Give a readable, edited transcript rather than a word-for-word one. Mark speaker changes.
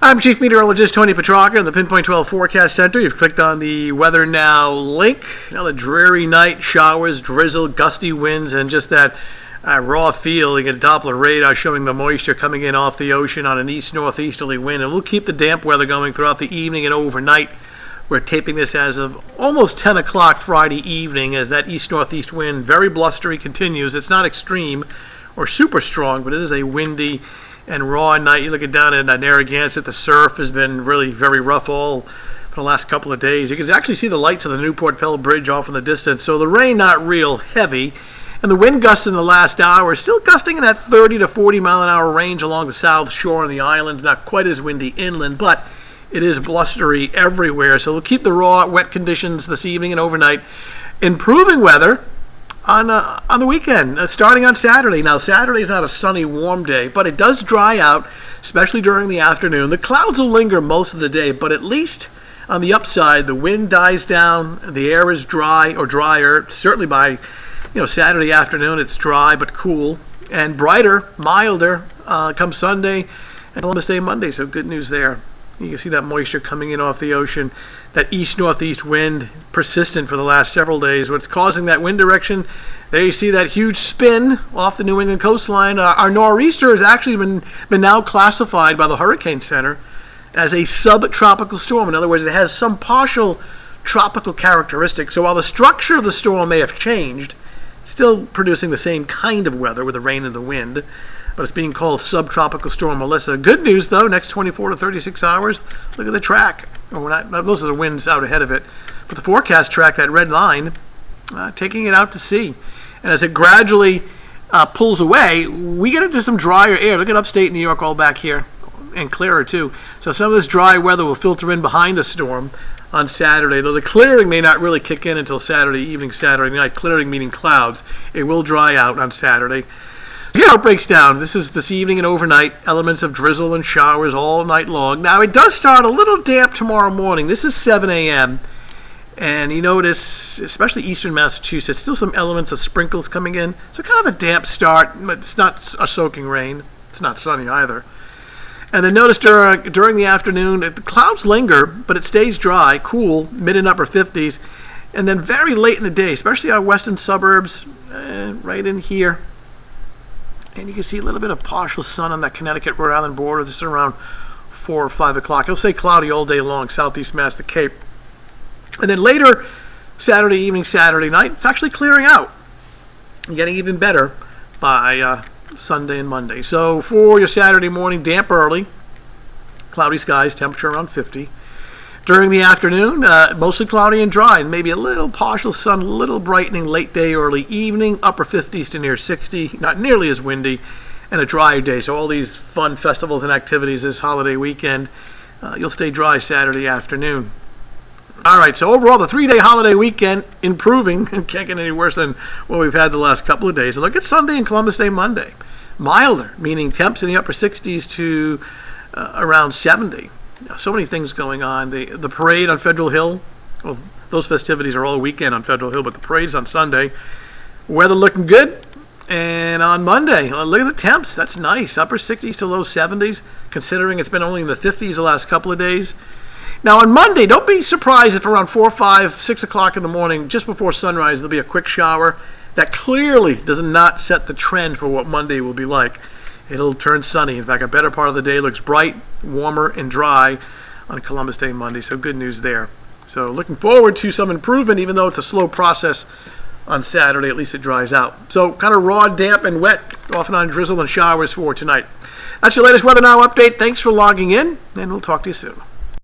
Speaker 1: I'm Chief Meteorologist Tony Petrarca in the Pinpoint 12 Forecast Center. You've clicked on the Weather Now link. Another dreary night, showers, drizzle, gusty winds, and just that raw feel. You get a Doppler radar showing the moisture coming in off the ocean on an east-northeasterly wind. And we'll keep the damp weather going throughout the evening and overnight. We're taping this as of almost 10 o'clock Friday evening as that east-northeast wind, very blustery, continues. It's not extreme or super strong, but it is a windy and raw night. You look at down in Narragansett, the surf has been really very rough all for the last couple of days. You can actually see the lights of the Newport Pell Bridge off in the distance. So the rain not real heavy, and the wind gusts in the last hour still gusting in that 30 to 40 mile an hour range along the south shore on the islands. Not quite as windy inland, but it is blustery everywhere. So we'll keep the raw, wet conditions this evening and overnight. Improving weather on the weekend, starting on Saturday. Now, Saturday is not a sunny, warm day, but it does dry out, especially during the afternoon. The clouds will linger most of the day, but at least on the upside, the wind dies down, the air is dry or drier. Certainly by Saturday afternoon, it's dry but cool and brighter, milder come Sunday and Columbus Day Monday. So good news there. You can see that moisture coming in off the ocean. That east-northeast wind persistent for the last several days. What's causing that wind direction? There you see that huge spin off the New England coastline. Our nor'easter has actually been now classified by the Hurricane Center as a subtropical storm. In other words, it has some partial tropical characteristics. So while the structure of the storm may have changed, it's still producing the same kind of weather with the rain and the wind. But it's being called Subtropical Storm Melissa. Good news, though, next 24 to 36 hours, look at the track. Those are the winds out ahead of it. But the forecast track, that red line, taking it out to sea. And as it gradually pulls away, we get into some drier air. Look at upstate New York all back here, and clearer, too. So some of this dry weather will filter in behind the storm on Saturday, though the clearing may not really kick in until Saturday evening, Saturday night. Clearing meaning clouds. It will dry out on Saturday. Here's how it breaks down. This is this evening and overnight, elements of drizzle and showers all night long. Now, it does start a little damp tomorrow morning. This is 7 a.m., and you notice, especially eastern Massachusetts, still some elements of sprinkles coming in. So kind of a damp start, but it's not a soaking rain. It's not sunny either. And then notice during the afternoon, the clouds linger, but it stays dry, cool, mid and upper 50s. And then very late in the day, especially our western suburbs, right in here, and you can see a little bit of partial sun on that Connecticut-Rhode Island border. This is around 4 or 5 o'clock. It'll stay cloudy all day long, southeast Mass, the Cape. And then later, Saturday evening, Saturday night, it's actually clearing out and getting even better by Sunday and Monday. So for your Saturday morning, damp early, cloudy skies, temperature around 50. During the afternoon, mostly cloudy and dry, maybe a little partial sun, a little brightening late day, early evening, upper 50s to near 60, not nearly as windy, and a drier day. So all these fun festivals and activities this holiday weekend, you'll stay dry Saturday afternoon. All right, so overall, the 3-day holiday weekend improving, and can't get any worse than what we've had the last couple of days. And look at Sunday and Columbus Day Monday. Milder, meaning temps in the upper 60s to around 70. So many things going on. The parade on Federal Hill, well, those festivities are all weekend on Federal Hill, but the parade's on Sunday. Weather looking good. And on Monday, look at the temps. That's nice. Upper 60s to low 70s, considering it's been only in the 50s the last couple of days. Now on Monday, don't be surprised if around 4, 5, 6 o'clock in the morning, just before sunrise, there'll be a quick shower. That clearly does not set the trend for what Monday will be like. It'll turn sunny. In fact, a better part of the day looks bright, warmer, and dry on Columbus Day Monday. So good news there. So looking forward to some improvement, even though it's a slow process on Saturday. At least it dries out. So kind of raw, damp, and wet, off and on drizzle and showers for tonight. That's your latest Weather Now update. Thanks for logging in, and we'll talk to you soon.